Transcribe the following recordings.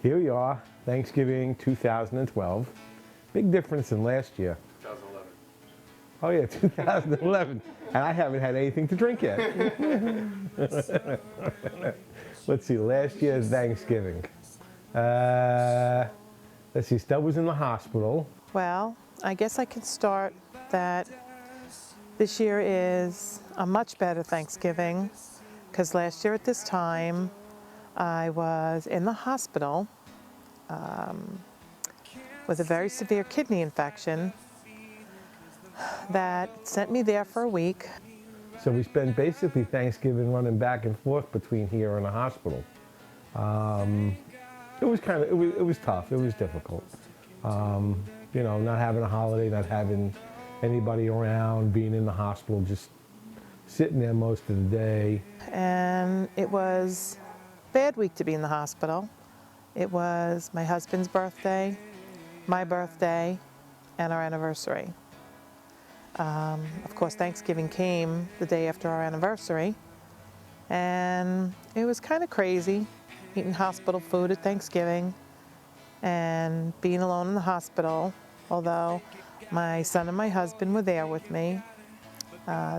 Here we are, Thanksgiving 2012. Big difference in last year. 2011. Oh yeah, 2011. And I haven't had anything to drink yet. Let's see, last year's Thanksgiving. Let's see, Stella was in the hospital. Well, I guess I can start that this year is a much better Thanksgiving because last year at this time I was in the hospital with a very severe kidney infection that sent me there for a week. So we spent basically Thanksgiving running back and forth between here and the hospital. It was tough, it was difficult. You know, not having a holiday, not having anybody around, being in the hospital, just sitting there most of the day. And it was a bad week to be in the hospital. It was my husband's birthday, my birthday, and our anniversary. Of course, Thanksgiving came the day after our anniversary, and it was kind of crazy eating hospital food at Thanksgiving and being alone in the hospital, although my son and my husband were there with me.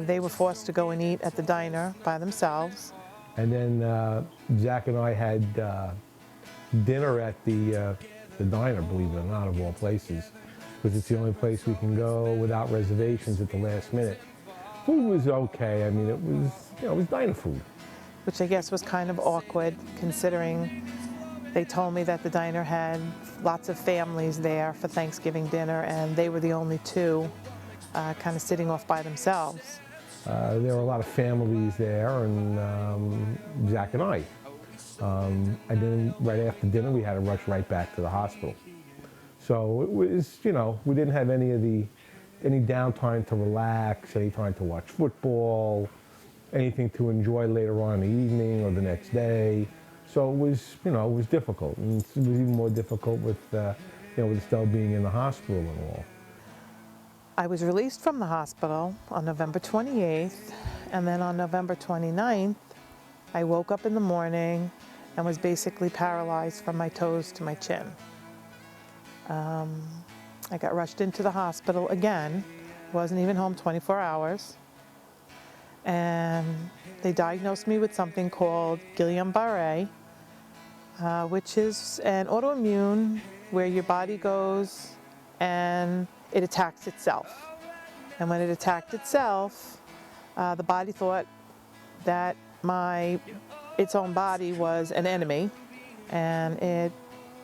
They were forced to go and eat at the diner by themselves. And then Zach and I had dinner at the diner, believe it or not, of all places, because it's the only place we can go without reservations at the last minute. Food was okay. I mean, it was diner food. Which I guess was kind of awkward considering they told me that the diner had lots of families there for Thanksgiving dinner and they were the only two kind of sitting off by themselves. There were a lot of families there, and Zach and I. And then right after dinner we had to rush right back to the hospital. So it was, you know, we didn't have any downtime to relax, any time to watch football, anything to enjoy later on in the evening or the next day. So it was, you know, it was difficult. And it was even more difficult with, with Estelle being in the hospital and all. I was released from the hospital on November 28th, and then on November 29th, I woke up in the morning and was basically paralyzed from my toes to my chin. I got rushed into the hospital again, wasn't even home 24 hours, and they diagnosed me with something called Guillain-Barré, which is an autoimmune where your body goes and it attacks itself. And when it attacked itself, the body thought that its own body was an enemy, and it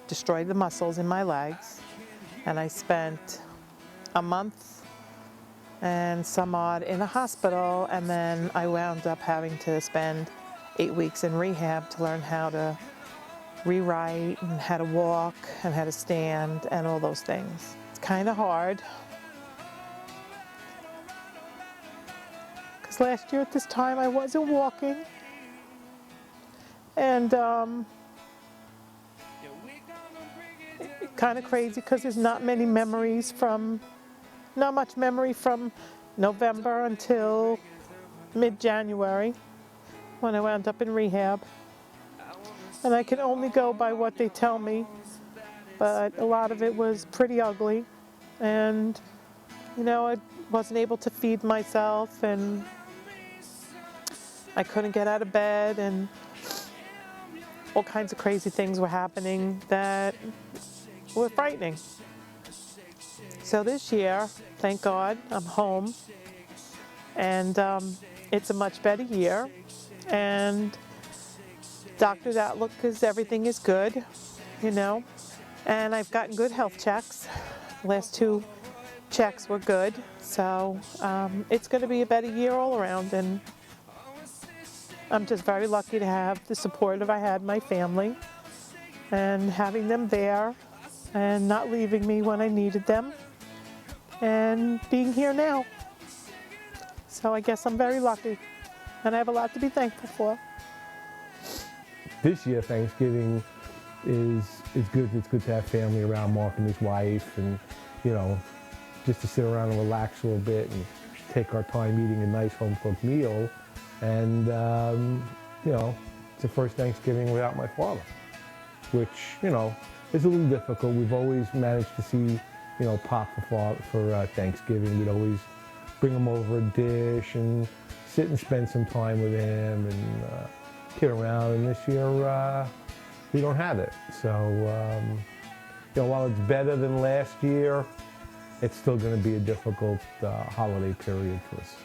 destroyed the muscles in my legs. And I spent a month and some odd in a hospital, and then I wound up having to spend 8 weeks in rehab to learn how to rewrite and how to walk and how to stand and all those things. It's kind of hard. Because last year at this time I wasn't walking. And kind of crazy because there's not much memory from November until mid-January when I wound up in rehab. And I can only go by what they tell me, but a lot of it was pretty ugly. And, you know, I wasn't able to feed myself, and I couldn't get out of bed, and all kinds of crazy things were happening that were frightening. So this year, thank God, I'm home, and it's a much better year, and doctor's outlook is everything is good, you know, and I've gotten good health checks. The last 2 checks were good, so it's going to be a better year all around, and I'm just very lucky to have the support I had my family and having them there and not leaving me when I needed them and being here now. So I guess I'm very lucky, and I have a lot to be thankful for. This year, Thanksgiving is good. It's good to have family around, Mark and his wife, and, you know, just to sit around and relax a little bit and take our time eating a nice home-cooked meal. And, you know, it's the first Thanksgiving without my father. which, you know, is a little difficult. We've always managed to see, you know, Pop for Thanksgiving. We'd always bring him over a dish and sit and spend some time with him and kid around. And this year, we don't have it. So, you know, while it's better than last year, it's still going to be a difficult holiday period for us.